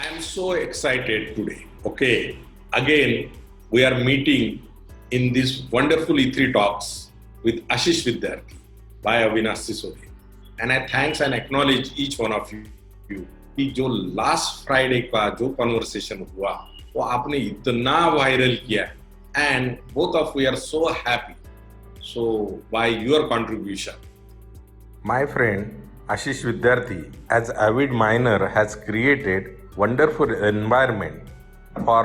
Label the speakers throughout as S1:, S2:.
S1: I am so excited today. Okay, again, we are meeting in this wonderful E3 talks with Ashish Vidyarthi by Avinash Sisode. And I thanks and acknowledge each one of you कि जो last Friday का जो conversation हुआ वो आपने इतना viral किया and both of we are so happy so by your contribution.
S2: My friend Ashish Vidyarthi, as avid miner, has created wonderful environment for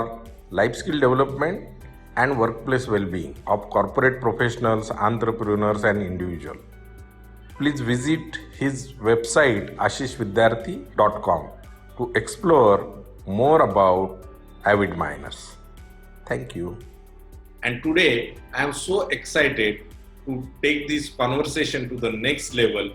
S2: life skill development and workplace well-being of corporate professionals, entrepreneurs, and individuals. Please visit his website ashishvidyarthi.com to explore more about avid miners. Thank you.
S1: And today I am so excited to take this conversation to the next level.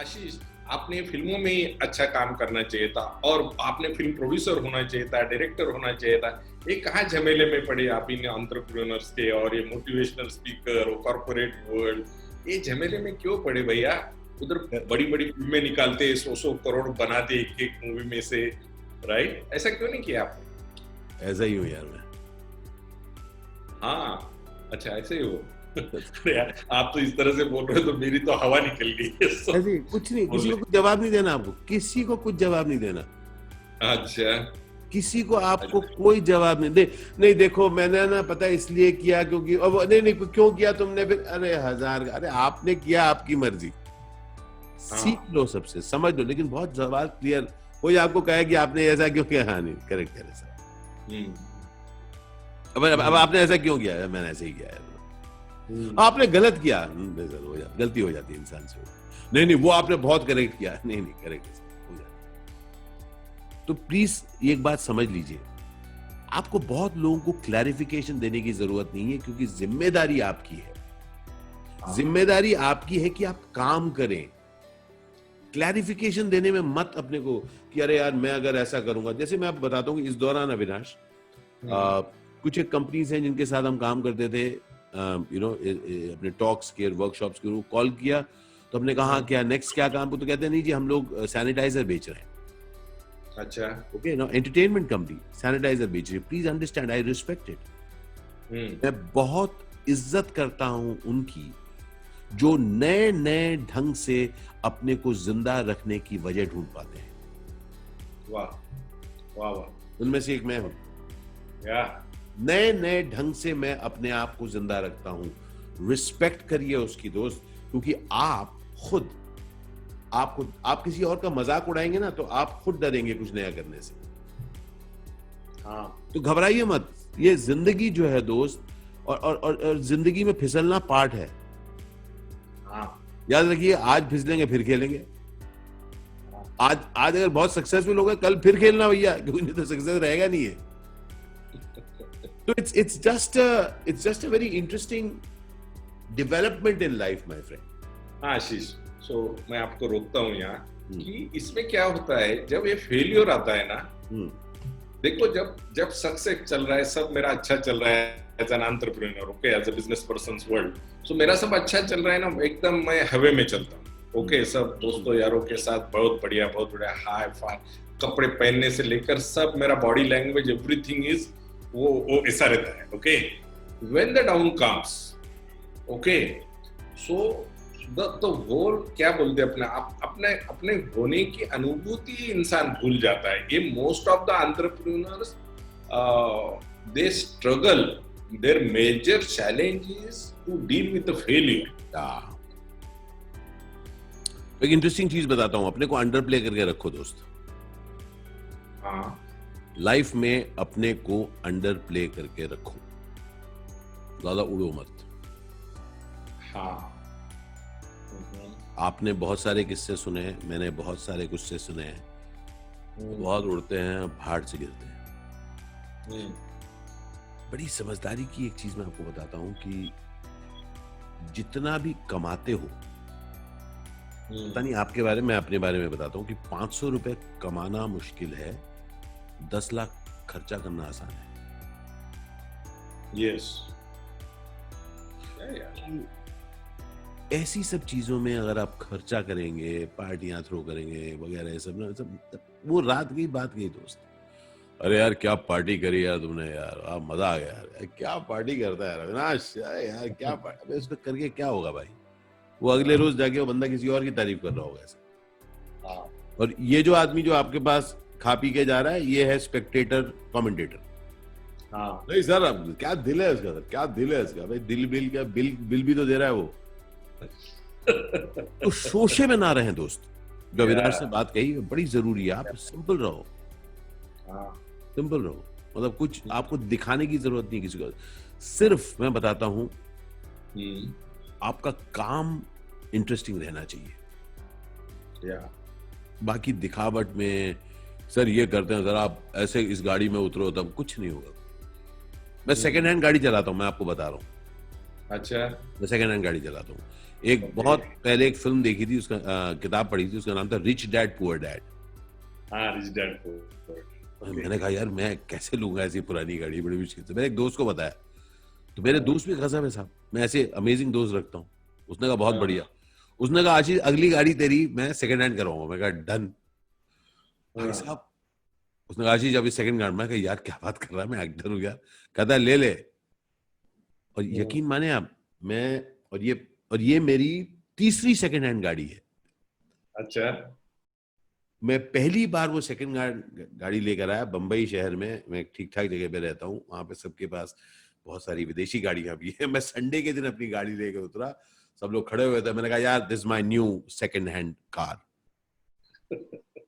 S1: आशीष, आपने फिल्मों में अच्छा काम करना चाहिए था और आपने फिल्म प्रोड्यूसर होना चाहिए था, डायरेक्टर होना चाहिए था. ये कहाँ झमेले में पड़े आप इन एंटरप्रेन्योर्स के और ये मोटिवेशनल स्पीकर और कॉर्पोरेट वर्ल्ड, ये झमेले में क्यों पड़े भैया? उधर बड़ी बड़ी फिल्में निकालते 100 करोड़ बनाते एक एक मूवी में से, राइट? ऐसा क्यों नहीं किया आपने?
S3: ऐसा ही हूँ यार मैं.
S1: हाँ, अच्छा ऐसे ही हो. अरे यार, आप तो इस तरह से बोल रहे हो तो मेरी तो हवा निकल गई है.
S3: ऐसे कुछ नहीं, किसी को कुछ जवाब नहीं देना. आपको किसी को कुछ जवाब नहीं देना.
S1: अच्छा,
S3: किसी को आपको कोई जवाब नहीं दे. नहीं देखो मैंने ना पता इसलिए किया क्योंकि अब नहीं क्यों किया तुमने फिर. अरे हजार, अरे आपने किया, आपकी मर्जी. सीख लो सबसे, समझ लो, लेकिन बहुत सवाल क्लियर. कोई आपको कहे कि आपने ऐसा क्यों किया, हाँ नहीं करेक्ट है ऐसा. अब आपने ऐसा क्यों किया? मैंने ऐसे ही किया है. आपने गलत किया, गलती हो जाती है इंसान से. नहीं वो आपने बहुत करेक्ट किया. नहीं करेक्ट हो जाती. तो प्लीज एक बात समझ लीजिए, आपको बहुत लोगों को क्लैरिफिकेशन देने की जरूरत नहीं है क्योंकि जिम्मेदारी आपकी है. जिम्मेदारी आपकी है कि आप काम करें. क्लैरिफिकेशन देने में मत अपने को कि अरे यार मैं अगर ऐसा करूंगा. जैसे मैं आपको बताता हूँ कि इस दौरान अविनाश कुछ एक कंपनीज हैं जिनके साथ हम काम करते थे, अपने टॉक्स के वर्कशॉप्स के, कॉल किया तो हमने कहा क्या नेक्स्ट क्या काम. तो कहते हैं नहीं जी हम लोग सैनिटाइजर बेच रहे हैं.
S1: अच्छा,
S3: okay no, entertainment company sanitizer बेच रही है. Please understand, I respect it. मैं बहुत इज्जत करता हूं उनकी जो नए ढंग से अपने को जिंदा रखने की वजह ढूंढ पाते हैं.
S1: वाह वाह वाह.
S3: उनमें से एक मैं हूं. नए ढंग से मैं अपने आप को जिंदा रखता हूं. रिस्पेक्ट करिए उसकी दोस्त, क्योंकि आप किसी और का मजाक उड़ाएंगे ना तो आप खुद डरेंगे कुछ नया करने से.
S1: हाँ,
S3: तो घबराइए मत. ये जिंदगी जो है दोस्त, और जिंदगी में फिसलना पार्ट है.
S1: हाँ,
S3: याद रखिए, आज फिसलेंगे फिर खेलेंगे. आज अगर बहुत सक्सेसफुल हो गए कल फिर खेलना भैया, क्योंकि तो सक्सेस रहेगा नहीं है. So it's just a very interesting development in life, my friend.
S1: हाँ आशीष, सो मैं आपको रोकता हूँ यहाँ कि इसमें क्या होता है जब ये फेलियर आता है ना. देखो जब सक्सेस चल रहा है, सब मेरा अच्छा चल रहा है as an entrepreneur, okay, as a business persons world, so मेरा सब अच्छा चल रहा है ना, एकदम मैं हवे में चलता हूँ. ओके, सब दोस्तों यारों के साथ बहुत बढ़िया हाई फाई, कपड़े पहनने से लेकर सब मेरा बॉडी लैंग्वेज एवरीथिंग इज वो ऐसा रहता है. Okay, when the down comes, okay, so the whole क्या बोलते हैं अपने होने की अनुभूति इंसान भूल जाता है. ये most of the entrepreneurs they struggle, their major challenge is to deal with the failure.
S3: एक इंटरेस्टिंग चीज बताता हूं, अपने को अंडर प्ले करके रखो दोस्त.
S1: हाँ,
S3: लाइफ में अपने को अंडर प्ले करके रखो, ज्यादा उड़ो मत.
S1: हाँ,
S3: आपने बहुत सारे किस्से सुने हैं, मैंने बहुत सारे किस्से सुने हैं. बहुत उड़ते हैं, भाड़ से गिरते हैं. बड़ी समझदारी की एक चीज मैं आपको बताता हूं कि जितना भी कमाते हो, पता नहीं आपके बारे में, अपने बारे में बताता हूं कि 500 रुपए कमाना मुश्किल है, 10 लाख खर्चा करना आसान है.
S1: यस.
S3: ऐसी सब चीजों में अगर आप खर्चा करेंगे, पार्टियां थ्रो करेंगे वगैरह, सब ना, सब वो रात की बात गई दोस्त. अरे यार क्या पार्टी करी यार तुमने यार, मजा आ गया यार, क्या पार्टी करता है यार अविनाश, अरे यार क्या पार्टी, अबे उसको करके क्या होगा भाई, वो अगले रोज जाके वो बंदा किसी और की तारीफ कर रहा होगा ऐसे।
S1: हाँ,
S3: और ये जो आदमी जो आपके पास खा पी के जा रहा है, ये है स्पेक्टेटर कमेंटेटर।
S1: हाँ,
S3: नहीं सर, अब क्या दिल है इसका, सर क्या दिल है इसका भाई, दिल बिल क्या, बिल भी तो दे रहा है वो। तो शोशे में ना रहें दोस्त, जो अविनाश से बात कही बड़ी जरूरी है, आप सिंपल रहो,
S1: हाँ,
S3: सिंपल रहो, मतलब कुछ आपको दिखाने की जरूरत नहीं किसी को, सिर्फ मैं बताता हूं, आपका काम इंटरेस्टिंग रहना चाहिए।
S1: या
S3: बाकी दिखावट में सर ये करते हैं, सर आप ऐसे इस गाड़ी में उतरो, तब कुछ नहीं होगा। मैं सेकंड हैंड गाड़ी चलाता हूँ, मैं आपको बता रहा हूँ,
S1: अच्छा,
S3: मैं सेकंड हैंड गाड़ी चलाता हूँ। एक बहुत पहले एक फिल्म देखी थी, उसका किताब पढ़ी थी, उसका नाम था रिच डैड पुअर डैड।
S1: हाँ, रिच डैड पुअर।
S3: मैंने कहा यार मैं कैसे लूंगा ऐसी पुरानी गाड़ी, बड़ी मुश्किल से। मैंने एक दोस्त को बताया, तो मेरे दोस्त भी गजब है साहब, मैं ऐसे अमेजिंग दोस्त रखता हूँ। उसने कहा बहुत बढ़िया, उसने कहा आशीष अगली गाड़ी तेरी मैं सेकंड हैंड कराऊंगा। मैं कहा डन भाई साहब। उसने कहा आशीष अभी सेकंड हैंड। मैं कहा यार क्या बात कर रहा है, मैं एक्टर हूँ यार। कहता है ले ले। और यकीन माने आप, मैं और ये मेरी तीसरी सेकंड हैंड गाड़ी है।
S1: अच्छा,
S3: मैं पहली बार वो सेकंड गाड़ी लेकर आया बंबई शहर में। मैं एक ठीक ठाक जगह पे रहता हूँ, वहां पे सबके पास बहुत सारी विदेशी गाड़ियां भी है। मैं संडे के दिन अपनी गाड़ी लेकर उतरा, सब लोग खड़े हुए थे। मैंने कहा यार this my new second hand car.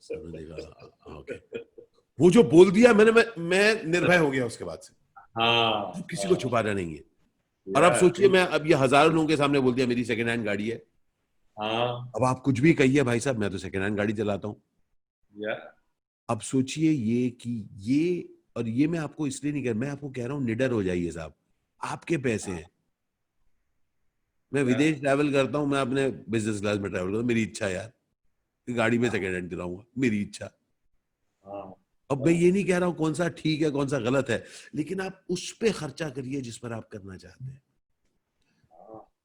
S3: सबने देखा ओके, वो जो बोल दिया मैं निर्भय हो गया उसके बाद से।
S1: हाँ,
S3: किसी को छुपाना नहीं है। और अब सोचिए मैं अब ये हजारों लोगों के सामने बोल दिया मेरी सेकंड हैंड गाड़ी है।
S1: हाँ,
S3: अब आप कुछ भी कहिए भाई साहब, मैं तो सेकंड हैंड गाड़ी चलाता हूँ।
S1: या
S3: अब सोचिए ये कि ये, और ये मैं आपको इसलिए नहीं कह रहा, मैं आपको कह रहा हूं निडर हो जाइए साहब, आपके पैसे हैं। मैं विदेश ट्रैवल करता हूं, मैं अपने बिजनेस क्लास में ट्रैवल करता हूं, मेरी इच्छा है यार, गाड़ी में सेकंड हैंड चलाऊंगा, मेरी इच्छा। अब मैं ये नहीं कह रहा हूं कौन सा ठीक है कौन सा गलत है, लेकिन आप उस पे खर्चा करिए जिस पर आप करना चाहते हैं।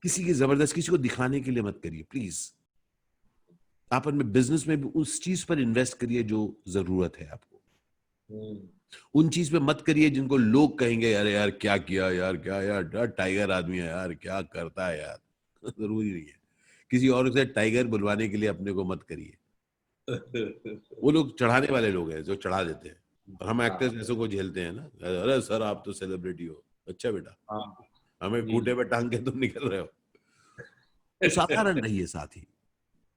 S3: किसी की जबरदस्त, किसी को दिखाने के लिए मत करिए प्लीज। आप अपने बिजनेस में भी उस चीज पर इन्वेस्ट करिए जो जरूरत है आपको। उन चीज पे मत करिए जिनको लोग कहेंगे अरे यार क्या किया यार, क्या यार टाइगर आदमी है यार, क्या करता है यार। जरूरी नहीं है, किसी और से टाइगर बुलवाने के लिए अपने को मत करिए। वो लोग चढ़ाने वाले लोग हैं जो चढ़ा देते हैं, और हम एक्टर्स ऐसे को झेलते हैं ना, अरे सर आप तो सेलिब्रिटी हो। अच्छा बेटा, हमें खूंटे पे टांग के तुम निकल रहे हो, तो साधारण रहिए साथ ही।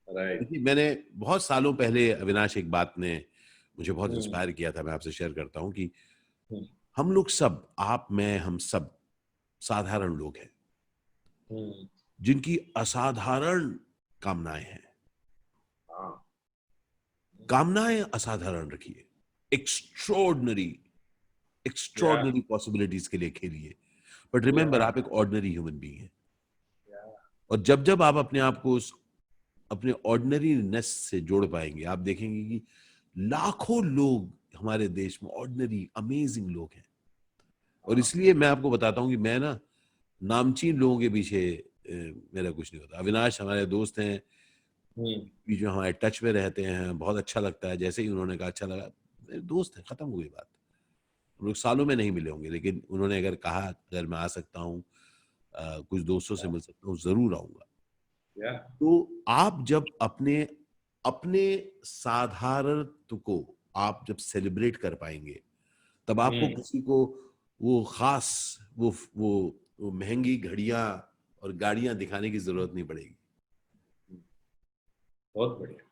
S3: देखिए मैंने बहुत सालों पहले अविनाश, एक बात ने मुझे बहुत इंस्पायर किया था, मैं आपसे शेयर करता हूं कि हम लोग सब, आप मैं हम सब साधारण लोग हैं जिनकी असाधारण कामनाएं हैं। कामनाएं असाधारण रखिए, एक्स्ट्रॉर्डिनरी पॉसिबिलिटीज के लिए खेलिए, बट रिमेंबर आप एक ऑर्डिनरी ह्यूमन बीइंग हैं। और जब जब आप अपने आप को उस अपने ऑर्डिनरीनेस से जोड़ पाएंगे, आप देखेंगे कि लाखों लोग हमारे देश में ऑर्डिनरी अमेजिंग लोग हैं। और इसलिए मैं आपको बताता हूं कि मैं ना नामचीन लोगों के पीछे मेरा कुछ नहीं होता। अविनाश हमारे दोस्त हैं, जो हमारे टच में रहते हैं, बहुत अच्छा लगता है। जैसे ही उन्होंने कहा अच्छा लगा, मेरे दोस्त हैं, खत्म हो गई बात। हम लोग सालों में नहीं मिले होंगे, लेकिन उन्होंने अगर कहा अगर मैं आ सकता हूँ, कुछ दोस्तों से मिल सकता हूँ, जरूर आऊंगा। तो आप जब अपने अपने साधारणत्व को आप जब सेलिब्रेट कर पाएंगे, तब आपको किसी को वो खास वो महंगी घड़ियां और गाड़ियां दिखाने की जरूरत नहीं पड़ेगी।
S1: बहुत बढ़िया।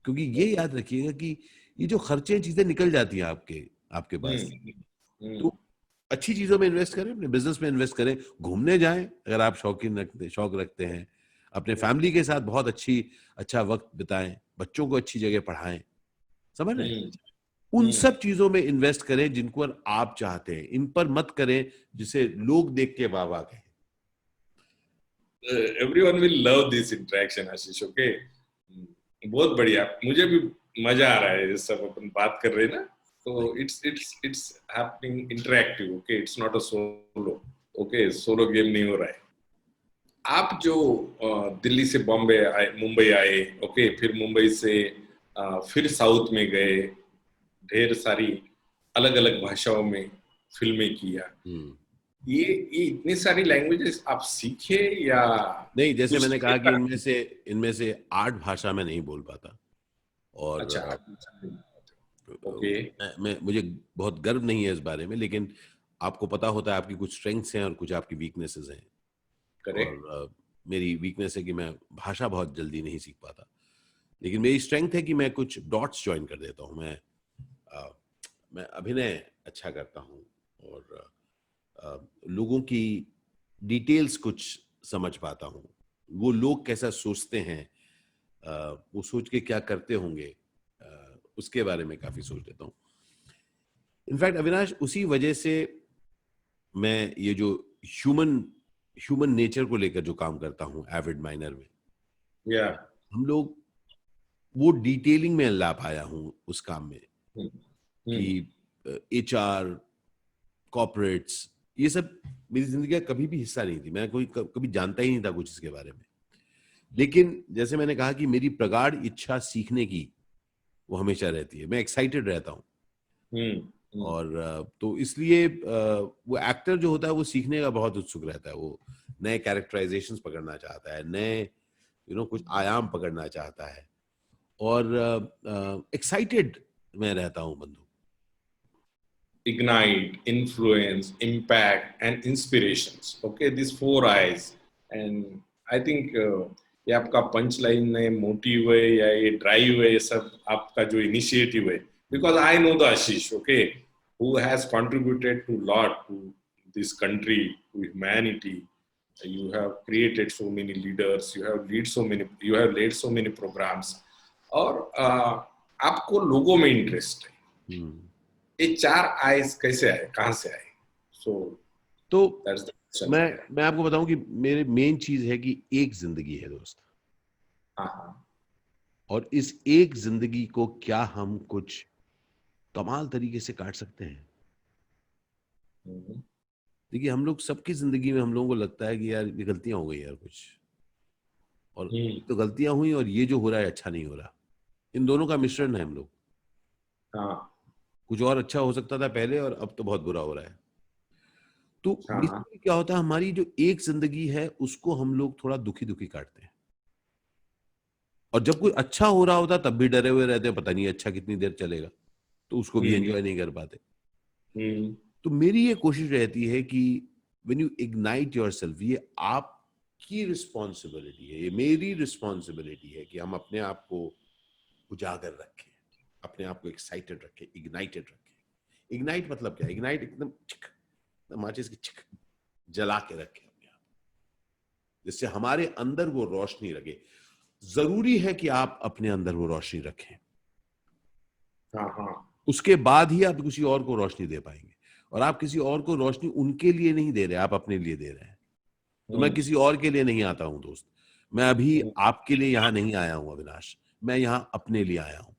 S3: क्योंकि ये याद रखिएगा कि ये जो खर्चे चीजें निकल जाती हैं आपके पास, तो अच्छी चीजों में इन्वेस्ट करें, अपने बिजनेस में इन्वेस्ट करें, घूमने जाएं अगर आप शौक रखते हैं, अपने फैमिली के साथ बहुत अच्छा वक्त बिताएं, बच्चों को अच्छी जगह पढ़ाएं, समझ रहे हैं? उन सब चीजों में इन्वेस्ट करें जिनको आप चाहते हैं, इन पर मत करें जिसे लोग देख के वाह वाह कहें।
S1: Everyone will love this interaction Ashish. Okay, बहुत बढ़िया, मुझे भी मजा आ रहा है ये सब अपन बात कर रहे हैं ना, तो it's happening interactive. Okay, it's not a solo. Okay, solo game नहीं हो रहा है। आप जो दिल्ली से बॉम्बे आए, मुंबई आए, ओके, फिर मुंबई से फिर साउथ में गए, ढेर सारी अलग अलग भाषाओं में फिल्में किया। ये इतनी सारी लैंग्वेजेस आप सीखे या
S3: नहीं, जैसे मैंने कहा कि
S1: कुछ?
S3: इनमें से 8 भाषा मैं नहीं बोल पाता और
S1: अच्छा, ओके,
S3: मुझे बहुत गर्व नहीं है इस बारे में, लेकिन आपको पता होता है आपकी कुछ स्ट्रेंथ्स हैं और कुछ आपकी वीकनेसेस हैं।
S1: करेक्ट।
S3: और मेरी वीकनेस है कि मैं भाषा बहुत जल्दी नहीं सीख पाता, लेकिन मेरी स्ट्रेंथ है कि मैं कुछ डॉट्स ज्वाइन कर देता हूँ। मैं अभिनय अच्छा करता हूँ और लोगों की डिटेल्स कुछ समझ पाता हूँ, वो लोग कैसा सोचते हैं, वो सोच के क्या करते होंगे, उसके बारे में काफी सोच लेता हूँ। इनफैक्ट अविनाश, उसी वजह से मैं ये जो ह्यूमन नेचर को लेकर जो काम करता हूँ एविड माइनर में,
S1: या
S3: हम लोग वो डिटेलिंग में ला पाया हूँ उस काम में कि HR, कॉर्पोरेट्स, ये सब मेरी जिंदगी का कभी भी हिस्सा नहीं थी। मैं कभी जानता ही नहीं था कुछ इसके बारे में। लेकिन जैसे मैंने कहा कि मेरी प्रगाढ़ इच्छा सीखने की वो हमेशा रहती है, मैं एक्साइटेड रहता हूँ। और तो इसलिए वो एक्टर जो होता है वो सीखने का बहुत उत्सुक रहता है, वो नए कैरेक्टराइजेशंस पकड़ना चाहता है, नए कुछ आयाम पकड़ना चाहता है, और एक्साइटेड मैं रहता हूँ बंधु।
S1: Ignite, influence, impact, and inspirations. Okay, these 4 I's. And I think ये आपका पंच लाइन है, मोटिव है या ये ड्राइव है, ये सब आपका जो इनिशिएटिव है, because I know the Ashish, okay, who has contributed to lot to this country, to humanity. You have created so many leaders, you have led so many programs, और आपको लोगों में इंटरेस्ट है। ये 4 I's कैसे आए, कहां से आए?
S3: तो मैं आपको बताऊं कि मेरे मेन चीज है कि एक जिंदगी है दोस्त। और इस एक जिंदगी को क्या हम कुछ कमाल तरीके से काट सकते हैं? देखिए, हम लोग सबकी जिंदगी में हम लोगों को लगता है कि यार ये गलतियां हो गई यार कुछ, और तो गलतियां हुई और ये जो हो रहा है अच्छा नहीं हो रहा। इन दोनों का मिश्रण है हम लोग। कुछ और अच्छा हो सकता था पहले और अब तो बहुत बुरा हो रहा है। तो बेसिकली क्या होता है, हमारी जो एक जिंदगी है उसको हम लोग थोड़ा दुखी दुखी काटते हैं, और जब कोई अच्छा हो रहा होता तब भी डरे हुए रहते हैं, पता नहीं अच्छा कितनी देर चलेगा, तो उसको भी एंजॉय नहीं कर पाते। तो मेरी ये कोशिश रहती है कि व्हेन यू इग्नाइट योरसेल्फ, ये आपकी रिस्पॉन्सिबिलिटी है, ये मेरी रिस्पॉन्सिबिलिटी है कि हम अपने आप को उजागर रखें, अपने आप को एक्साइटेड रखें, इग्नाइटेड रखें। इग्नाइट मतलब क्या? इग्नाइट एकदम माचिस की चिक जला के रखें अपने आप, जिससे हमारे अंदर वो रोशनी लगे। जरूरी है कि आप अपने अंदर वो रोशनी रखें, उसके बाद ही आप किसी और को रोशनी दे पाएंगे। और आप किसी और को रोशनी उनके लिए नहीं दे रहे, आप अपने लिए दे रहे हैं। तो मैं किसी और के लिए नहीं आता हूं दोस्त, मैं अभी आपके लिए यहां नहीं आया हूं अविनाश, मैं यहां अपने लिए आया हूं,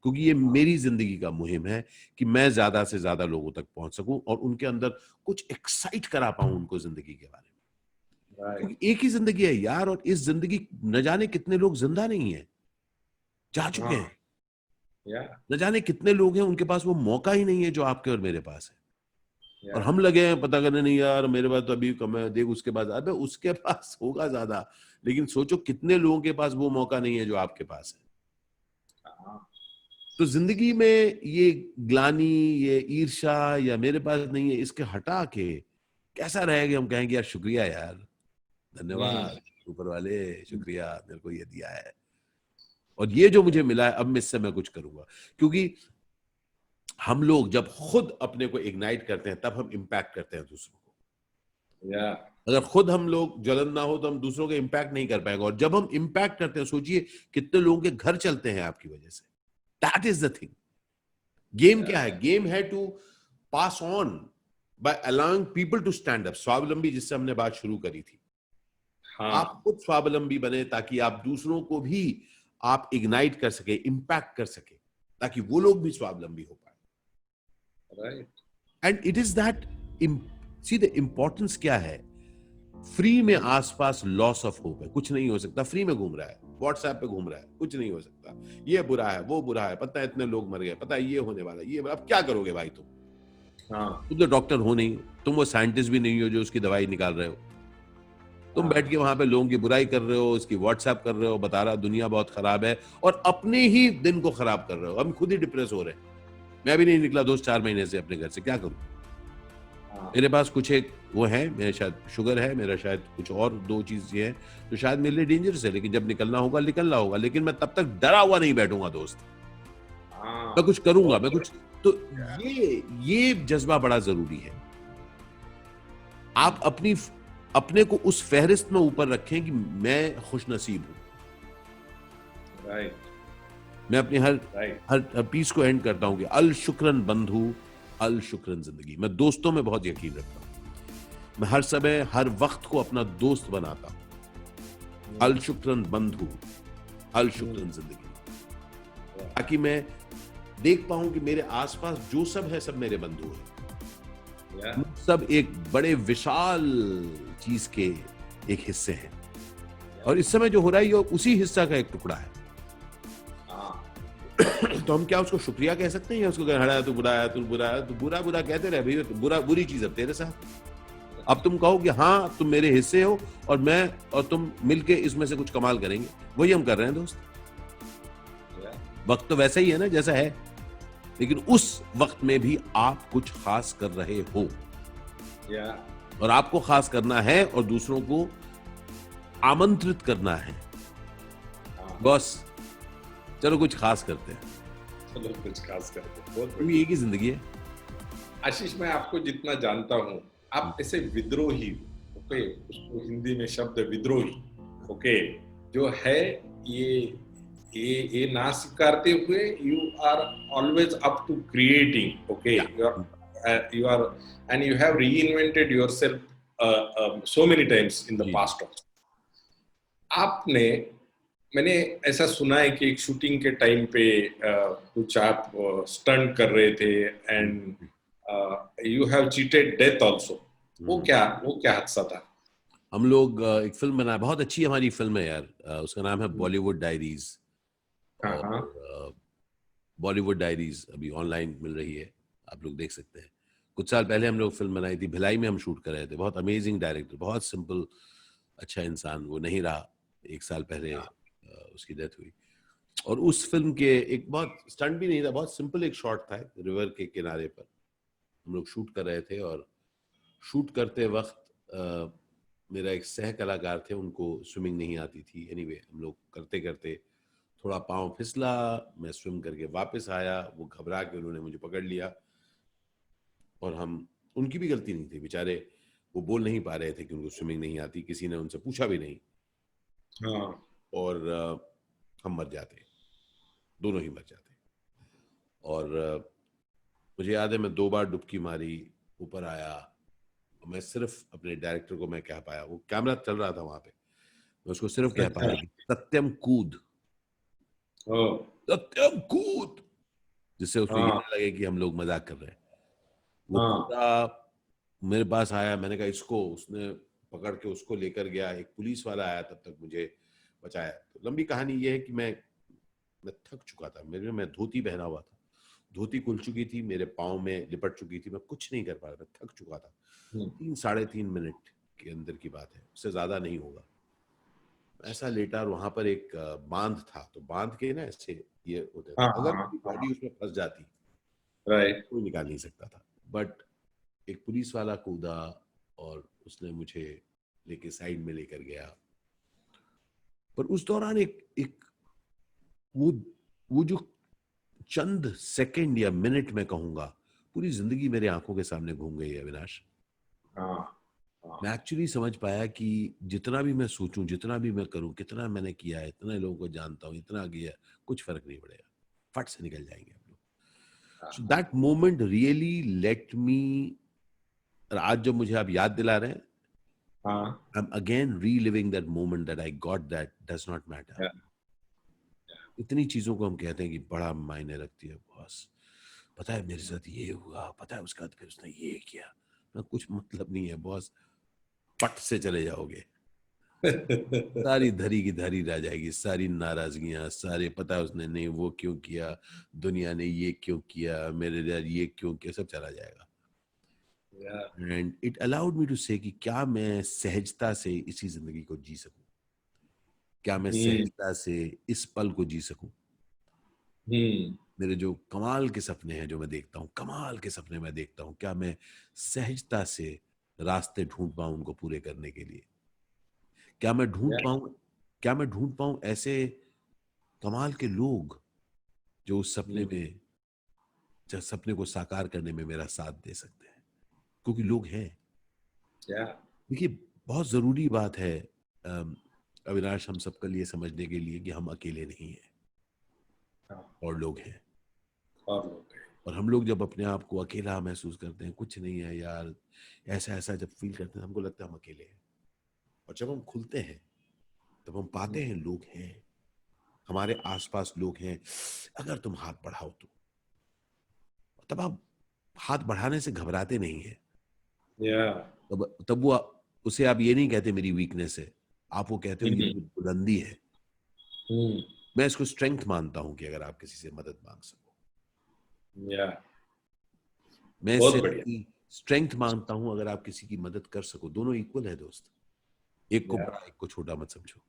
S3: क्योंकि ये मेरी जिंदगी का मुहिम है कि मैं ज्यादा से ज्यादा लोगों तक पहुंच सकूं और उनके अंदर कुछ एक्साइट करा पाऊं उनको जिंदगी के बारे में। क्योंकि एक ही जिंदगी है यार, और इस जिंदगी न जाने कितने लोग जिंदा नहीं है, जा चुके हैं। न जाने कितने लोग हैं उनके पास वो मौका ही नहीं है जो आपके और मेरे पास है। और हम लगे हैं पता करने, नहीं यार मेरे पास तो अभी कम है, देख उसके पास। अबे उसके पास होगा ज्यादा, लेकिन सोचो कितने लोगों के पास वो मौका नहीं है जो आपके पास है। तो जिंदगी में ये ग्लानी, ये ईर्ष्या या मेरे पास नहीं है, इसके हटा के कैसा रहेगा हम कहेंगे यार शुक्रिया यार, धन्यवाद ऊपर वाले, शुक्रिया मेरे को ये दिया है, और ये जो मुझे मिला है अब इससे मैं कुछ करूंगा। क्योंकि हम लोग जब खुद अपने को इग्नाइट करते हैं तब हम इम्पैक्ट करते हैं दूसरों को। अगर खुद हम लोग ज्वलन ना हो तो हम दूसरों को इम्पैक्ट नहीं कर पाएंगे। और जब हम इम्पैक्ट करते हैं, सोचिए कितने लोगों के घर चलते हैं आपकी वजह से। That is the thing. Game क्या है? गेम है to pass on by allowing people to stand up. स्वावलंबी, जिससे हमने बात शुरू करी थी। आप खुद स्वावलंबी बने ताकि आप दूसरों को भी आप इग्नाइट कर सके, इम्पैक्ट कर सके, ताकि वो लोग भी स्वावलंबी हो पाए। Right. And it is that, see the importance क्या है? फ्री में आसपास लॉस ऑफ होप है, कुछ नहीं हो सकता। फ्री में घूम रहा है, व्हाट्सएप पे घूम रहा है, कुछ नहीं हो सकता। ये बुरा है, वो बुरा है, पता है इतने लोग मर गए, पता है ये होने वाला है, ये अब क्या करोगे भाई तुम?
S1: हाँ,
S3: तुम तो डॉक्टर हो नहीं, तुम वो साइंटिस्ट भी नहीं हो जो उसकी दवाई निकाल रहे हो। तुम बैठ के वहां पे लोगों की बुराई कर रहे हो, उसकी व्हाट्सएप कर रहे हो, बता रहा दुनिया बहुत खराब है, और अपने ही दिन को खराब कर रहे हो। हम खुद ही डिप्रेस हो रहे हैं। मैं भी नहीं निकला दोस्त 4 महीने से अपने घर से, क्या करूं?
S1: हाँ,
S3: मेरे पास कुछ एक वो है, मेरे शायद शुगर है, मेरा शायद कुछ और 2 चीज़ ये है, तो शायद मेरे लिए डेंजरस है, लेकिन जब निकलना होगा, निकलना होगा। लेकिन मैं तब तक डरा हुआ नहीं बैठूँगा दोस्त। मैं
S1: हाँ,
S3: कुछ करूँगा,
S1: बहुत
S3: मैं कुछ।
S1: बढ़िया।
S3: तो ये जज़्बा बड़ा ज़रूरी है। आप अपने को उस फ़हरिस्त में ऊपर रखें कि मैं खुशनसीब हूँ।
S1: राइट,
S3: मैं अपनी हर
S1: राइट,
S3: हर हर पीस को एंड करता हूँ कि अल शुक्रन बंधु, अल शुक्रन ज़िंदगी। मैं दोस्तों में बहुत यकीन रखता हूँ। मैं हर समय, हर वक़्त को अपना दोस्त बनाता हूँ। अल शुक्रन बंधु, अल शुक्रन ज़िंदगी। ताकि मैं देख पाऊँ कि मेरे आस-पास जो सब है, सब मेरे बंधु हैं।
S1: या,
S3: हम सब एक बड़े विशाल चीज़ के एक हिस्से हैं, और इस समय जो हो रहा है, ये उसी हिस्सा का एक टुकड़ा है।
S1: हाँ,
S3: तो हम क्या उसको शुक्रिया कह सकते हैं, या उसको कहें हड़ा तू बुरा है, तू बुरा है, तू बुरा कहते रहे भैया, तो बुरी चीज़ अब तेरे साथ। अब तुम कहो कि हाँ, तुम मेरे हिस्से हो, और मैं और तुम मिलके इसमें से कुछ कमाल करेंगे। वही हम कर रहे हैं दोस्त।
S1: या,
S3: वक़्त तो वैसा ही है ना जैसा है, लेकिन उस वक़्त में भी आप कुछ ख़ास कर रहे हो,
S1: या,
S3: और आपको ख़ास करना है और दूसरों को आमंत्रित करना है।
S1: हाँ,
S3: बॉस, चलो कुछ ख़ास करते हैं,
S1: चलो कुछ खास करते हैं, बहुत
S3: क्योंकि
S1: बढ़िया।
S3: एक ही ज़िंदगी है।
S1: आशीष, मैं आपको जितना जानता हूँ, आप ऐसे विद्रोही, ओके, उसको हिंदी में शब्द है विद्रोही, ओके, जो है, ये ये ना स्वीकारते हुए you are always up to creating, okay,
S3: या
S1: you are and you have reinvented yourself so many times in the
S3: जी,
S1: पास्ट ऑल्सो। आपने मैंने ऐसा सुना है कि एक शूटिंग के टाइम पे कुछ आप स्टंट कर रहे थे, and you have cheated death also.
S3: हुँ।
S1: वो क्या हादसा था?
S3: हम लोग एक फ़िल्म बनाए, बहुत अच्छी हमारी फ़िल्म है यार, उसका नाम है बॉलीवुड डायरीज़।
S1: हाँ,
S3: और
S1: हाँ,
S3: बॉलीवुड डायरीज़ अभी ऑनलाइन मिल रही है, आप लोग देख सकते हैं। कुछ साल पहले हम लोग फ़िल्म बनाई थी, भिलाई में हम शूट कर रहे थे। बहुत अमेज़िंग डायरेक्टर, बहुत सिंपल, अच्छा इंसान, वो नहीं रहा। 1 साल पहले उसकी डेथ हुई। और उस फ़िल्म के एक बहुत स्टंट भी नहीं था, बहुत सिंपल एक शॉट था, रिवर के किनारे पर। हम लोग शूट कर रहे थे, और शूट करते वक़्त मेरा एक सह कलाकार थे, उनको स्विमिंग नहीं आती थी। एनीवे हम लोग करते-करते थोड़ा पाँव फिसला, मैं स्विम करके वापस आया, वो घबरा के उन्होंने मुझे पकड़ लिया, और हम उनकी भी गलती नहीं थी बेचारे, वो बोल नहीं पा रहे थे कि उनको स्विमिंग नहीं आती, किसी ने उनसे पूछा भी नहीं,
S1: हाँ,
S3: और हम मर जाते, दोनों ही मर जाते। और मुझे याद है मैं 2 बार डुबकी मारी, ऊपर आया, और मैं सिर्फ़ अपने डायरेक्टर को मैं कह पाया, वो कैमरा चल रहा था वहाँ पे, मैं उसको सिर्फ़ कह
S1: अच्छा,
S3: पाया कि सत्यम कूद,
S1: ओ,
S3: सत्यम कूद, जिससे उसको ये
S1: हाँ,
S3: ना लगे कि हम लोग मज़ाक कर रहे हैं। वो
S1: हाँ,
S3: कूदा, मेरे पास आया, मैंने कहा इसको, उसने पकड़ के उसको लेकर गया, एक पुलिस वाला आया, तब तक मुझे बचाया। तो लंबी कहानी ये है कि मैं थक चुका था, मैं धोती पहना हुआ था, धोती खुल चुकी थी, मेरे पाँव में लिपट चुकी थी, मैं कुछ नहीं कर पा रहा था, थक चुका था।
S1: हम्म,
S3: 3 साढ़े 3 मिनट के अंदर की बात है, उससे ज़्यादा नहीं होगा। ऐसा लेटा, और वहाँ पर एक बाँध था, तो बाँध के ना ऐसे ये होता
S1: हाँ,
S3: था, अगर
S1: हाँ,
S3: मेरी
S1: हाँ,
S3: बॉडी उसमें फँस जाती,
S1: राइट,
S3: कोई निकाल नहीं सकता था। बट एक पुलिस वाला कूदा, और उसने मुझे लेके साइड में लेकर गया। पर उस दौरान एक एक वो वो जो चंद सेकंड या मिनट मैं कहूँगा, पूरी ज़िंदगी मेरे आँखों के सामने घूम गई है अविनाश।
S1: हाँ, हाँ,
S3: मैं एक्चुअली समझ पाया कि जितना भी मैं सोचूं, जितना भी मैं करूं, कितना मैंने किया है, इतने लोगों को जानता हूं, इतना किया, कुछ फर्क नहीं पड़ेगा, फट से निकल जाएंगे हम लोग। सो
S1: हाँ,
S3: that moment really let me, आज जब मुझे आप याद दिला रहे हैं,
S1: हाँ,
S3: I am again reliving that moment that I got, that does not matter.
S1: या,
S3: इतनी चीजों को हम कहते हैं कि बड़ा मायने रखती है बॉस, पता है मेरे साथ ये हुआ, पता है उसका फिर उसने ये किया, ना कुछ मतलब नहीं है बॉस, पट से चले जाओगे, सारी धरी की धरी रह जाएगी, सारी नाराजगियां, सारे पता है उसने नहीं वो क्यों किया, दुनिया ने ये क्यों किया, मेरे यार ये क्यों किया, सब चला जाएगा। And it allowed me to say कि क्या मैं सहजता से इसी जिंदगी को जी सकूं, क्या मैं सहजता से इस पल को जी सकूं। मेरे जो कमाल के सपने हैं जो मैं देखता हूँ, कमाल के सपने मैं देखता हूँ, क्या मैं सहजता से रास्ते ढूंढ पाऊं उनको पूरे करने के लिए? क्या मैं ढूंढ पाऊं ऐसे कमाल के लोग जो उस सपने में, जब सपने को साकार करने में मेरा साथ दे सकते हैं? क्योंकि लोग हैं। देखिए, बहुत जरूरी बात है अविनाश, हम सबके लिए समझने के लिए कि हम अकेले नहीं हैं, और लोग हैं। और हम लोग जब अपने आप को अकेला महसूस करते हैं, कुछ नहीं है यार, ऐसा ऐसा जब फील करते हैं, हमको लगता है हम अकेले हैं। और जब हम खुलते हैं तब हम पाते हैं लोग हैं, हमारे आसपास लोग हैं। अगर तुम हाथ बढ़ाओ तो तब आप हाथ बढ़ाने से घबराते नहीं है। तब वो उसे आप ये नहीं कहते मेरी वीकनेस है, आप वो कहते हो ये मेरी बुलंदी है। मैं इसको स्ट्रेंथ मानता हूं कि अगर आप किसी से मदद मांग सको। मैं इससे स्ट्रेंथ मानता हूं अगर आप किसी की मदद कर सको। दोनों इक्वल है दोस्त, एक को बड़ा एक को छोटा मत समझो।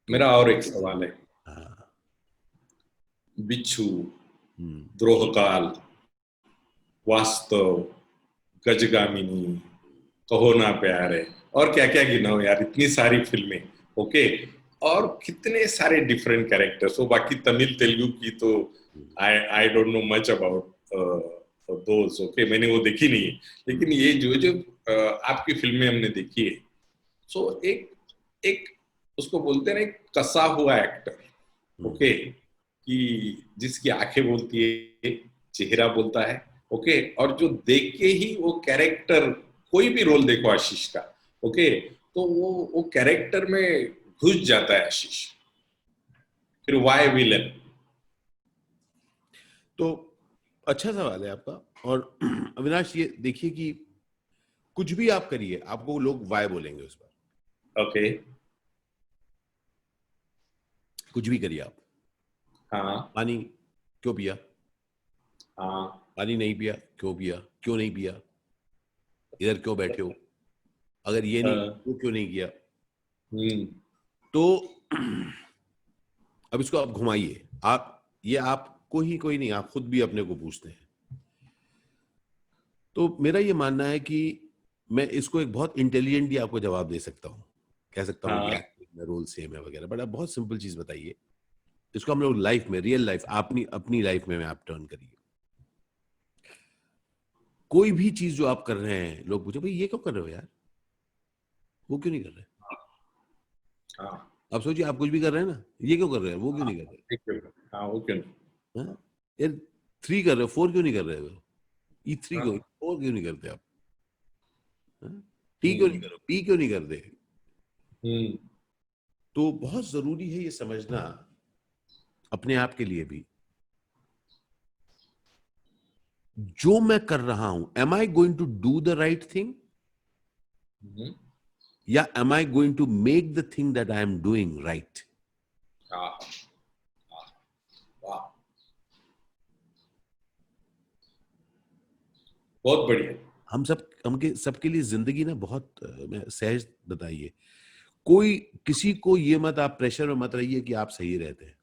S1: मेरा और एक सवाल है। बिच्छू, द्रोहकाल, वास्तव, गजगामिनी, कहो ना प्यार है, और क्या क्या गिना हो यार, इतनी सारी फिल्में। ओके, और कितने सारे डिफरेंट कैरेक्टर्स हो। बाकी तमिल तेलुगु की तो I don't know much about those. Okay, मैंने वो देखी नहीं है, लेकिन ये जो जो आपकी फिल्में हमने देखी है, सो एक उसको बोलते हैं ना, एक कसा हुआ एक्टर। ओके, कि जिसकी आंखें बोलती है, चेहरा बोलता है। ओके, और जो देख के ही वो कैरेक्टर, कोई भी रोल देखो आशीष का, ओके, तो वो कैरेक्टर में घुस जाता है आशीष। फिर वाई विलन?
S3: तो अच्छा सवाल है आपका। और अविनाश, ये देखिए कि कुछ भी आप करिए, आपको लोग वाई बोलेंगे उस पर।
S1: ओके,
S3: कुछ भी करिए आप। पानी क्यों पिया? पानी नहीं पिया, क्यों पिया? क्यों नहीं पिया? इधर क्यों बैठे हो? अगर ये नहीं तो क्यों नहीं किया? तो अब इसको आप घुमाइए। ये आपको ही कोई नहीं, आप खुद भी अपने को पूछते हैं। तो मेरा ये मानना है कि मैं इसको एक बहुत इंटेलिजेंटली आपको जवाब दे सकता हूँ, कह सकता हूँ कि रोल सेम है वगैरह, बट आप बहुत सिंपल चीज बताइए। इसको हम लोग लाइफ में, रियल लाइफ, अपनी लाइफ में आप टर्न करिए। कोई भी चीज जो आप कर रहे हैं, लोग पूछे भाई ये क्यों कर रहे हो यार, वो क्यों नहीं कर रहे? आप सोचिए, आप कुछ भी कर रहे हैं ना, ये क्यों कर रहे हैं, वो क्यों नहीं कर रहे?
S1: वो क्यों नहीं?
S3: यार 3 कर रहे हो, 4 क्यों नहीं कर रहे हो? E3 क्यों, 4 क्यों नहीं करते आप? T क्यों नहीं करो, P क्यों नहीं करते? तो बहुत जरूरी है ये समझना अपने आप के लिए भी, जो मैं कर रहा हूं, am I going to do the right thing, या am I going to make the thing that I am doing right?
S1: बहुत बढ़िया।
S3: हमके सबके लिए जिंदगी ना बहुत सहज बताइए। कोई किसी को ये मत, आप प्रेशर में मत रहिए कि आप सही रहते हैं।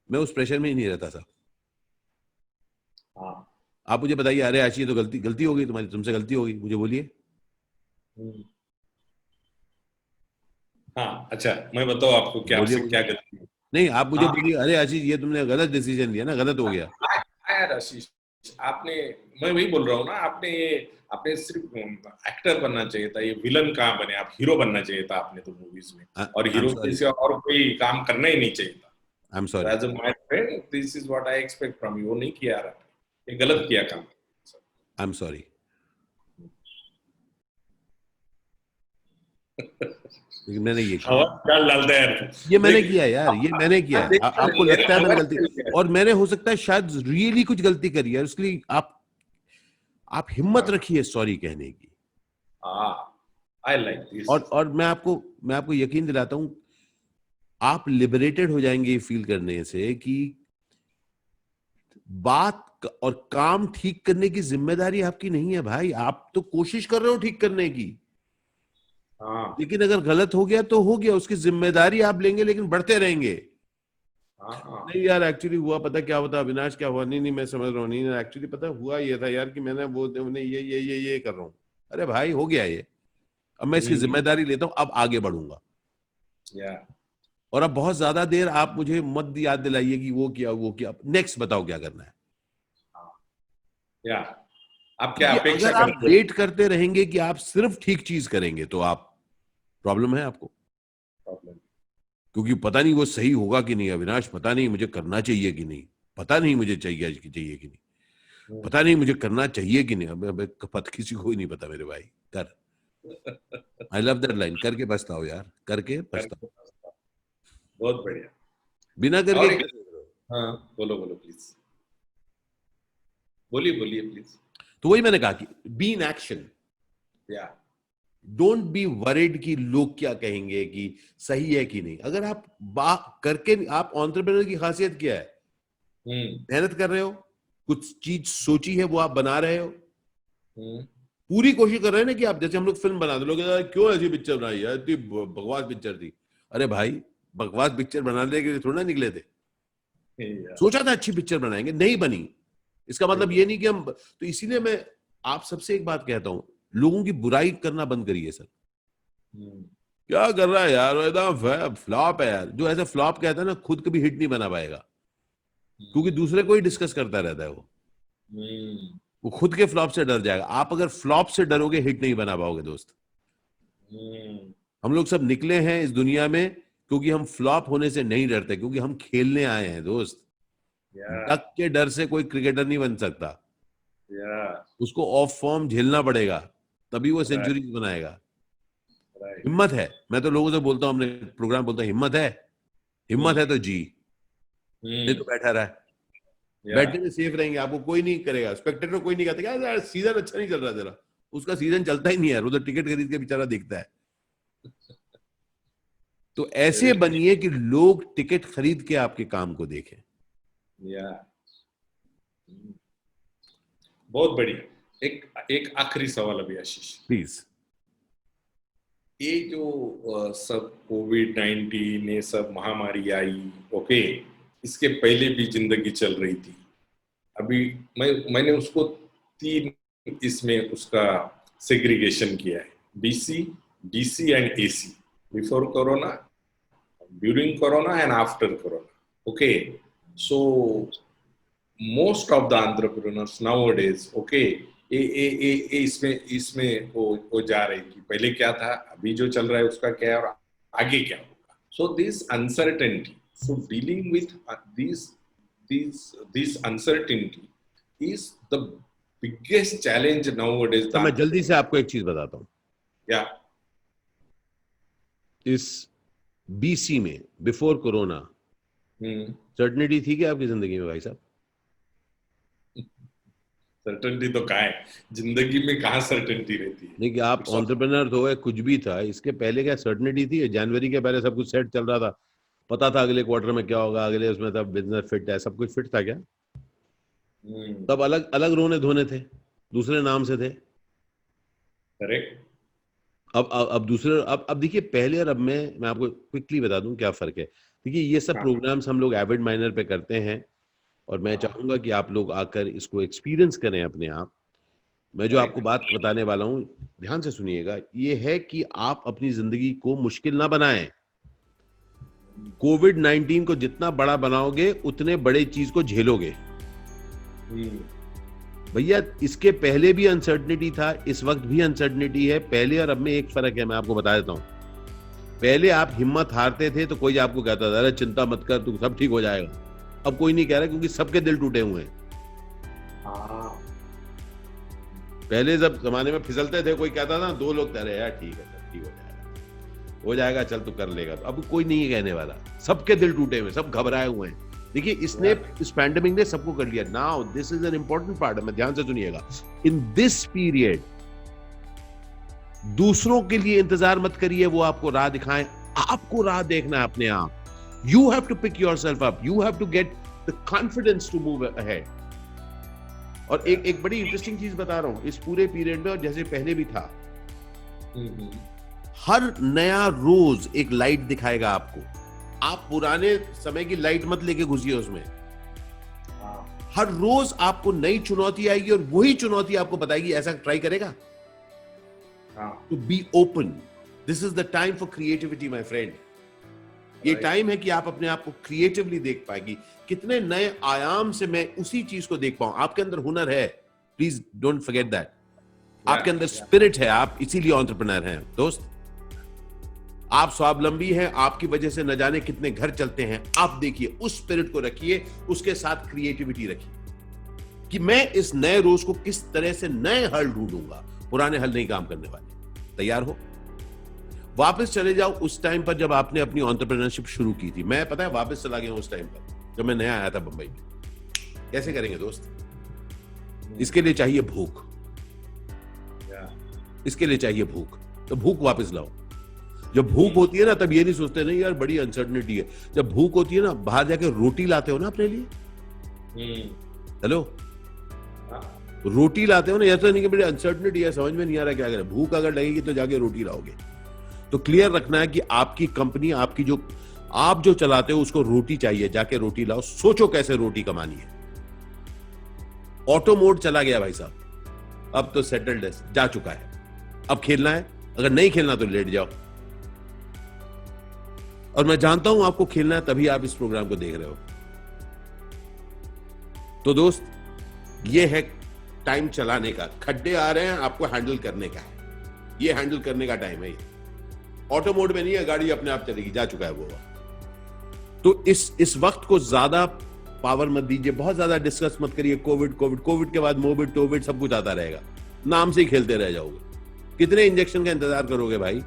S3: मैं उस प्रेशर में ही नहीं रहता साहब। आप मुझे बताइए, अरे आशी तो गलती हो गई तुम्हारी, तुमसे गलती हो गई, मुझे बोलिए।
S1: अच्छा, मैं बताऊं आपको क्या आपसे क्या गलती है?
S3: नहीं, आप मुझे बोलिए, अरे आशीष ये तुमने गलत डिसीजन लिया ना, गलत हो गया।
S1: आशीष, मैं वही बोल रहा हूँ ना, आपने सिर्फ एक्टर बनना चाहिए था, ये विलन कहाँ बने, आप हीरो बनना चाहिए था आपने तो मूवीज में, और हीरो जैसे और कोई काम करना ही नहीं चाहिए था।
S3: I'm sorry.
S1: As a my friend, this is what I expect from you. वो नहीं किया यार, ये गलत किया काम।
S3: I'm sorry. लेकिन मैंने ये किया, ये मैंने किया यार, ये मैंने किया। आपको लगता है मैंने गलती, और मैंने हो सकता है शायद रियली कुछ गलती करी है, उसके लिए आप हिम्मत रखिए सॉरी कहने की।
S1: I like this.
S3: और मैं आपको यकीन दिलाता हूं, आप लिबरेटेड हो जाएंगे फील करने से कि बात और काम ठीक करने की जिम्मेदारी आपकी नहीं है भाई, आप तो कोशिश कर रहे हो ठीक करने की,
S1: हाँ
S3: लेकिन अगर गलत हो गया तो हो गया, उसकी जिम्मेदारी आप लेंगे, लेकिन बढ़ते रहेंगे।
S1: हाँ
S3: नहीं यार एक्चुअली हुआ, पता क्या होता अविनाश, क्या हुआ, नहीं नहीं मैं समझ रहा हूँ, नहीं एक्चुअली पता हुआ ये था यार कि मैंने वो उन्हें ये कर रहा हूँ। अरे भाई हो गया ये, अब मैं इसकी जिम्मेदारी लेता हूँ, अब आगे बढ़ूंगा।
S1: या
S3: और अब बहुत ज्यादा देर आप मुझे मत याद दिलाइए कि वो किया, नेक्स्ट बताओ क्या करना है।
S1: या आप क्या
S3: क्योंकि
S1: अपेक्षा
S3: अगर आप
S1: करते हो?
S3: वेट करते रहेंगे कि आप सिर्फ ठीक चीज करेंगे तो आप प्रॉब्लम है आपको,
S1: प्रॉब्लम।
S3: क्योंकि पता नहीं वो सही होगा कि नहीं अविनाश, पता नहीं मुझे करना चाहिए कि नहीं, पता नहीं मुझे चाहिए कि नहीं, पता नहीं मुझे करना चाहिए कि नहीं। अब पता किसी को ही नहीं पता मेरे भाई, कर। आई लव दैट लाइन, करके पछताओ यार, करके पछताओ,
S1: बहुत बढ़िया।
S3: बिना करके
S1: और एक,
S3: कैसे करो?
S1: हाँ बोलो बोलो प्लीज, बोलिए बोलिए प्लीज।
S3: तो वही मैंने कहा कि बी इन एक्शन,
S1: या
S3: डोंट बी वरिड कि लोग क्या कहेंगे, कि सही है कि नहीं। अगर आप करके, आप एंटरप्रेन्योर की खासियत क्या है, मेहनत कर रहे हो, कुछ चीज सोची है वो आप बना रहे हो, पूरी कोशिश कर रहे हैं ना कि आप, जैसे हम लोग फिल्म बना दो, लोग क्यों ऐसी पिक्चर बनाई यार, इतनी बकवास पिक्चर थी। अरे भाई बकवास पिक्चर बनाने के लिए थोड़ा ना निकले थे, सोचा था अच्छी पिक्चर बनाएंगे, नहीं बनी, इसका मतलब ये नहीं कि हम, तो इसीलिए मैं आप सबसे एक बात कहता हूं, लोगों की बुराई करना बंद करिए सर। क्या कर रहा है यार, एकदम फ्लॉप है यार, जो ऐसा फ्लॉप कहता है ना खुद कभी हिट नहीं बना पाएगा, क्योंकि दूसरे को ही डिस्कस करता रहता है वो खुद के फ्लॉप से डर जाएगा। आप अगर फ्लॉप से डरोगे हिट नहीं बना पाओगे दोस्त। हम लोग सब निकले हैं इस दुनिया में क्योंकि हम फ्लॉप होने से नहीं डरते, क्योंकि हम खेलने आए हैं दोस्त। डक के डर से कोई क्रिकेटर नहीं बन सकता, उसको ऑफ फॉर्म झेलना पड़ेगा, तभी वो सेंचुरी बनाएगा। हिम्मत है, मैं तो लोगों से बोलता हूँ, हमने प्रोग्राम बोलता हूँ, हिम्मत है तो जी, नहीं तो बैठा रहा है, बैठने में सेफ रहेंगे, आपको कोई नहीं करेगा, स्पेक्टेटर कोई नहीं कहता यार सीजन अच्छा नहीं चल रहा तेरा, उसका सीजन चलता ही नहीं है, उधर टिकट खरीद के बेचारा देखता है। तो ऐसे बनिए कि लोग टिकट खरीद के आपके काम को देखें।
S1: बहुत बढ़िया। एक आखिरी सवाल अभी आशीष,
S3: प्लीज।
S1: ये जो सब कोविड-19 ये सब महामारी आई, ओके, इसके पहले भी जिंदगी चल रही थी। अभी मैंने उसको 3 इसमें उसका सेग्रीगेशन किया है, BC, DC and AC, before corona, during corona and after corona. Okay, so most of the entrepreneurs nowadays, okay, इसमें वो जा रहे कि पहले क्या था, अभी जो चल रहा है उसका क्या है और आगे क्या होगा। So this uncertainty, so dealing with this uncertainty is the biggest challenge nowadays.
S3: तो मैं जल्दी से आपको एक चीज बताता हूँ। इस BC में, बिफोर कोरोना, सर्टेनिटी थी क्या आपकी जिंदगी में भाई साहब?
S1: सर्टेनिटी तो कहाँ है, जिंदगी में कहाँ सर्टेनिटी रहती है?
S3: नहीं कि आप एंटरप्रेन्योर हो गए, कुछ भी था, इसके पहले क्या सर्टेनिटी थी? जनवरी के पहले सब कुछ सेट चल रहा था, पता था अगले क्वार्टर में क्या होगा, अगले उसमें तब बिजनेस फिट है, सब कुछ फिट था क्या? तब अलग अलग रोने धोने थे, दूसरे नाम से थे।
S1: करेक्ट।
S3: अब दूसरे, अब देखिए पहले और अब में मैं आपको क्विकली बता दूं क्या फर्क है। देखिए ये सब प्रोग्राम्स हम लोग एविड माइनर पे करते हैं, और मैं चाहूंगा कि आप लोग आकर इसको एक्सपीरियंस करें अपने आप। मैं जो आपको बात बताने वाला हूं, ध्यान से सुनिएगा, ये है कि आप अपनी जिंदगी को मुश्किल ना बनाएं। कोविड-19 को जितना बड़ा बनाओगे उतने बड़े चीज को झेलोगे। भैया इसके पहले भी अनसर्टेनिटी था, इस वक्त भी अनसर्टेनिटी है। पहले और अब में एक फर्क है, मैं आपको बता देता हूं। पहले आप हिम्मत हारते थे तो कोई आपको कहता था अरे चिंता मत कर, तू सब ठीक हो जाएगा। अब कोई नहीं कह रहा, क्योंकि सबके दिल टूटे हुए हैं। पहले जब जमाने में फिसलते थे, कोई कहता था, 2 लोग कह रहे यार ठीक है, ठीक हो जाएगा, चल तू कर लेगा। तो अब कोई नहीं कहने वाला, सबके दिल टूटे हुए, सब घबराए हुए हैं। देखिए इसने, इस पैंडेमिक ने सबको कर लिया। Now this is an important part, मैं ध्यान से सुनिएगा। इन दिस पीरियड दूसरों के लिए इंतजार मत करिए वो आपको राह दिखाएं, आपको राह देखना है अपने आप। You have to pick yourself up, you have to get the confidence to move ahead. और एक बड़ी इंटरेस्टिंग चीज बता रहा हूं इस पूरे पीरियड में, और जैसे पहले भी था, हर नया रोज एक लाइट दिखाएगा आपको। आप पुराने समय की लाइट मत लेके घुसिए उसमें। हर रोज आपको नई चुनौती आएगी और वही चुनौती आपको बताएगी ऐसा ट्राई करेगा। To be open, this is the time for creativity my friend. ये टाइम है कि आप अपने आप को क्रिएटिवली देख पाएगी। कितने नए आयाम से मैं उसी चीज को देख पाऊं। आपके अंदर हुनर है, प्लीज डोंट फॉरगेट दैट। आपके अंदर स्पिरिट है, आप इसीलिए एंटरप्रेन्योर हैं दोस्त। आप स्वावलंबी हैं, आपकी वजह से न जाने कितने घर चलते हैं। आप देखिए, उस स्पिरिट को रखिए, उसके साथ क्रिएटिविटी रखिए कि मैं इस नए रोज को किस तरह से नए हल ढूंढूंगा। पुराने हल नहीं काम करने वाले। तैयार हो? वापस चले जाओ उस टाइम पर जब आपने अपनी एंटरप्रेन्योरशिप शुरू की थी। मैं पता है वापस चला गया उस टाइम पर जब मैं नया आया था बंबई में। कैसे करेंगे दोस्त? इसके लिए चाहिए भूख, इसके लिए चाहिए भूख। तो भूख वापस लाओ। जब भूख होती है ना, तब ये नहीं सोचते नहीं यार बड़ी अनसर्टनिटी है। जब भूख होती है ना, बाहर जाके रोटी लाते हो ना अपने लिए। हेलो, रोटी लाते हो ना, ऐसा नहीं कि बड़ी अनसर्टनिटी है, समझ में नहीं आ रहा क्या करें। भूख अगर लगेगी तो जाके रोटी लाओगे। तो क्लियर रखना है कि आपकी कंपनी, आपकी जो आप जो चलाते हो उसको रोटी चाहिए, जाके रोटी लाओ। सोचो कैसे रोटी कमानी है। ऑटो मोड चला गया भाई साहब, अब तो सेटल्ड है, जा चुका है। अब खेलना है, अगर नहीं खेलना तो लेट जाओ। और मैं जानता हूं आपको खेलना है, तभी आप इस प्रोग्राम को देख रहे हो। तो दोस्त, ये है टाइम चलाने का। खड्डे आ रहे हैं, आपको हैंडल करने का है। ये हैंडल करने का टाइम है। ये ऑटो मोड में नहीं है, गाड़ी अपने आप चलेगी, जा चुका है वो। तो इस वक्त को ज्यादा पावर मत दीजिए, बहुत ज्यादा डिस्कस मत करिए। कोविड के बाद मोविड टोविड सब कुछ आता रहेगा, नाम से ही खेलते रह जाओगे। कितने इंजेक्शन का इंतजार करोगे भाई?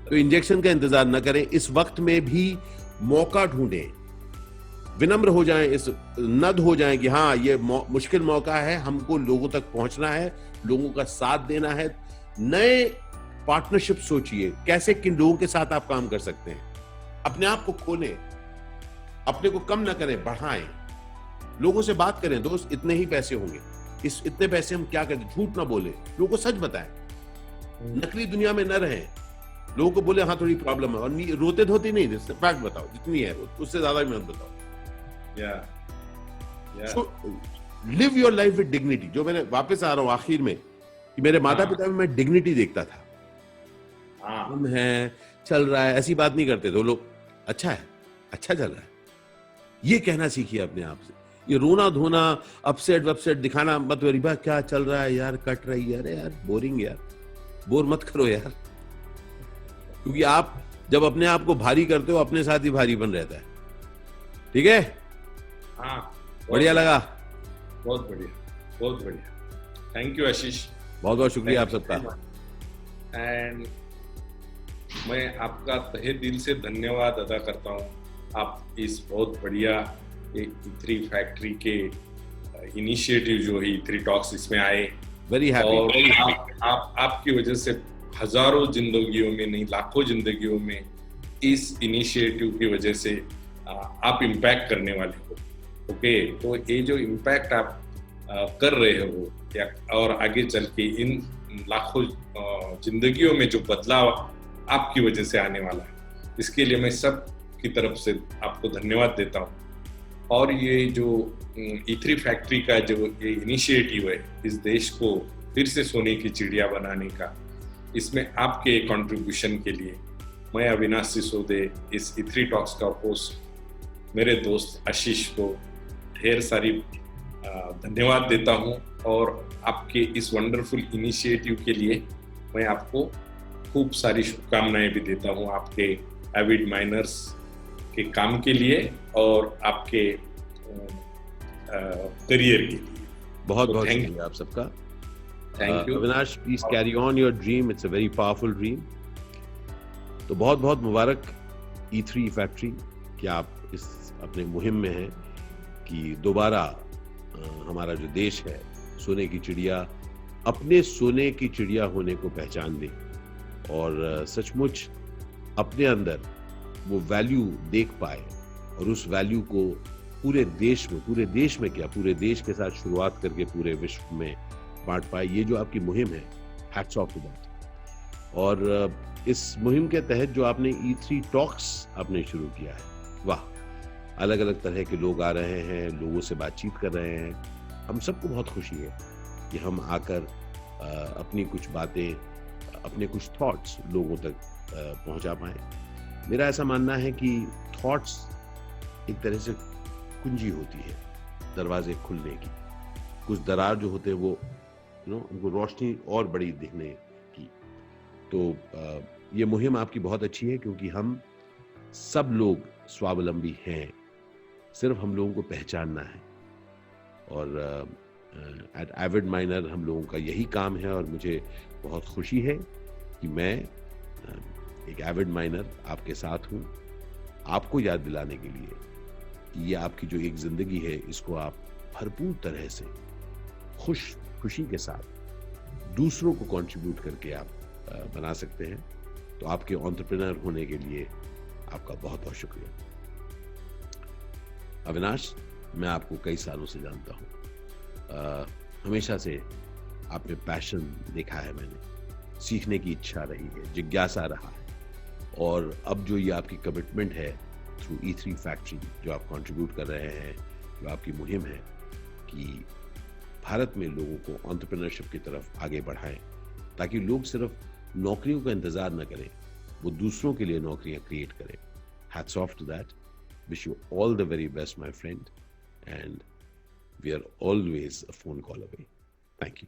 S3: तो इंजेक्शन का इंतजार न करें। इस वक्त में भी मौका ढूंढें, विनम्र हो जाएं, इस नद हो जाएं कि हाँ ये मुश्किल मौका है, हमको लोगों तक पहुंचना है, लोगों का साथ देना है। नए पार्टनरशिप सोचिए, कैसे किन लोगों के साथ आप काम कर सकते हैं। अपने आप को खोलें, अपने को कम ना करें, बढ़ाएं। लोगों से बात करें, दोस्त इतने ही पैसे होंगे, इतने पैसे हम क्या करें। झूठ ना बोले, लोगों को सच बताएं। नकली दुनिया में न रहें। लोगों को बोले हाँ थोड़ी प्रॉब्लम है, और रोते धोते नहीं, फैक्ट बताओ, जितनी है उससे ज्यादा भी मत बताओ। Live your life with dignity. जो मैंने, वापस आ रहा हूं आखिर में, कि मेरे माता पिता में मैं डिग्निटी देखता था। हम है, चल रहा है, ऐसी बात नहीं करते थे लोग। अच्छा है, अच्छा चल रहा है, ये कहना सीखिए अपने आप से। ये रोना धोना, अपसेट वपसेट दिखाना मत। रिबा क्या चल रहा है यार, कट रही है, अरे यार बोरिंग यार, बोर मत करो यार। क्योंकि आप जब अपने आप को भारी करते हो, अपने साथ ही भारी बन रहता है। ठीक है?
S1: हाँ,
S3: बढ़िया लगा,
S1: बहुत बढ़िया, बहुत बढ़िया। थैंक यू आशीष,
S3: बहुत बहुत शुक्रिया आप सबका।
S1: एंड मैं आपका तहे दिल से धन्यवाद अदा करता हूँ। आप इस बहुत बढ़िया E3 फैक्ट्री के इनिशिएटिव जो है E3 टॉक्स, इसमें आए।
S3: वेरी हैप्पी,
S1: और
S3: वेरी हैप्पी।
S1: आपकी वजह से हजारों जिंदगियों में, नहीं लाखों जिंदगियों में इस इनिशिएटिव की वजह से आप इम्पैक्ट करने वाले हो। ओके, तो ये जो इम्पैक्ट आप कर रहे हो, और आगे चल के इन लाखों जिंदगियों में जो बदलाव आपकी वजह से आने वाला है, इसके लिए मैं सब की तरफ से आपको धन्यवाद देता हूँ। और ये जो E3 फैक्ट्री का जो ये इनिशिएटिव है, इस देश को फिर से सोने की चिड़िया बनाने का, इसमें आपके कंट्रीब्यूशन के लिए मैं अविनाश सिसोदे, इस E3 टॉक्स का होस्ट, मेरे दोस्त आशीष को ढेर सारी धन्यवाद देता हूं। और आपके इस वंडरफुल इनिशिएटिव के लिए मैं आपको खूब सारी शुभकामनाएं भी देता हूं, आपके एविड माइनर्स के काम के लिए और आपके करियर के लिए।
S3: बहुत बहुत शुक्रिया आप सबका।
S1: Thank you
S3: Avinash, please carry on your dream, it's a very powerful dream. तो बहुत बहुत मुबारक E3 फैक्ट्री कि आप इस अपने मुहिम में हैं कि दोबारा हमारा जो देश है, सोने की चिड़िया, अपने सोने की चिड़िया होने को पहचान दे और सचमुच अपने अंदर वो वैल्यू देख पाए और उस वैल्यू को पूरे देश में क्या, पूरे देश के साथ शुरुआत करके पूरे विश्व में बांट पाए, ये जो आपकी मुहिम है, हैट्स ऑफ टू दैट। और इस मुहिम के तहत जो आपने E3 टॉक्स आपने शुरू किया है, वाह, अलग अलग तरह के लोग आ रहे हैं, लोगों से बातचीत कर रहे हैं, हम सबको बहुत खुशी है कि हम आकर अपनी कुछ बातें, अपने कुछ थॉट्स लोगों तक पहुंचा पाए। मेरा ऐसा मानना है कि थॉट्स एक तरह से कुंजी होती है दरवाजे खुलने की, कुछ दरार जो होते हैं वो उनको रोशनी और बड़ी दिखने की। तो ये मुहिम आपकी बहुत अच्छी है, क्योंकि हम सब लोग स्वावलंबी हैं, सिर्फ हम लोगों को पहचानना है। और एट एविड माइनर हम लोगों का यही काम है, और मुझे बहुत खुशी है कि मैं एक एविड माइनर आपके साथ हूँ, आपको याद दिलाने के लिए कि ये आपकी जो एक जिंदगी है, इसको आप भरपूर तरह से खुशी के साथ दूसरों को कंट्रीब्यूट करके आप बना सकते हैं। तो आपके एंटरप्रेन्योर होने के लिए आपका बहुत बहुत शुक्रिया। अविनाश, मैं आपको कई सालों से जानता हूँ, हमेशा से आप में पैशन देखा है मैंने, सीखने की इच्छा रही है, जिज्ञासा रहा है, और अब जो ये आपकी कमिटमेंट है थ्रू E3 फैक्ट्री, जो आप कंट्रीब्यूट कर रहे हैं, जो आपकी मुहिम है कि भारत में लोगों को एंटरप्रेन्योरशिप की तरफ आगे बढ़ाएं, ताकि लोग सिर्फ नौकरियों का इंतजार न करें, वो दूसरों के लिए नौकरियां क्रिएट करें। Hats off to that. Wish you all the very best my friend, and we are always a phone call away. Thank you.